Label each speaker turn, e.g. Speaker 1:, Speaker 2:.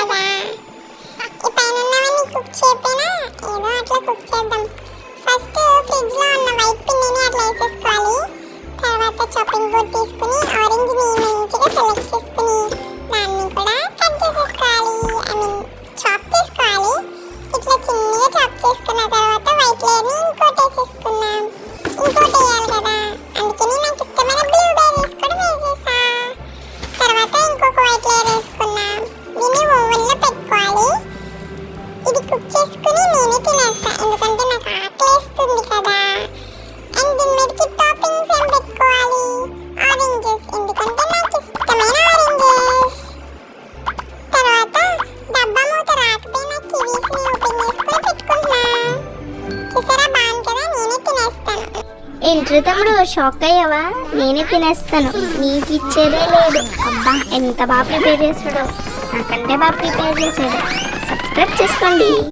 Speaker 1: కదా. ఈ పైన ఉన్నవన్నీ కుక్ చేయకపోయినా ఏదో అట్లా కుక్ చేద్దాం. ఫస్ట్ ఫ్రిడ్జ్ లో ఉన్న వైట్ పిన్నీని అట్లా వేసేసుకోవాలి. తర్వాత చాపింగ్ బోర్డ్ తీసుకుని ఆరెంజ్ ని మంచిగా సెలెక్ట్ చేసుకుని దాన్ని కూడా కట్ చేసేసుకోవాలి. చాప్ చేసుకోవాలి. ఇట్లా చిన్నగా చాప్ చేసుకున్న తర్వాత వైట్ లేయర్ ని ఇంకోటి వేసేసుకున్నాం. ఇంకోటి వేయాలి కదా, అందుకని నాకు ఇష్టమైన బ్లూ బెర్రీస్ కూడా వేసేసా. తర్వాత ఇంకొక వైట్ లేయర్ వేసుకున్నాం. దీన్ని ఓవెన్ లో పెట్టుకోవాలి. ఇది కుక్ చేసుకుని నేనే తినేస్తా, ఎందుకంటే నాకు ఆకలేస్తుంది కదా. అండ్ దీని మీదకి టాపింగ్స్ ఏం పెట్టుకోవాలి, ఆరెంజెస్, ఎందుకంటే నాకు ఇష్టమైన ఆరెంజెస్. తర్వాత డబ్బా మూత రాకపోయినా కివీస్ ని ఓపెన్ చేసుకొని పెట్టుకుంటున్నా. చూసారా, బాగుంది కదా, నేనే తినేస్తాను.
Speaker 2: ఏంట్రీ తమ్ముడు, షాక్ అయ్యావా? నేనే తినేస్తాను, నీకు ఇచ్చేదే లేదు. అబ్బా ఎంత బాగా ప్రిపేర్ చేశాడో, నాకంటే బాగా ప్రిపేర్ చేశాడు. సబ్స్క్రైబ్ చేసుకోండి.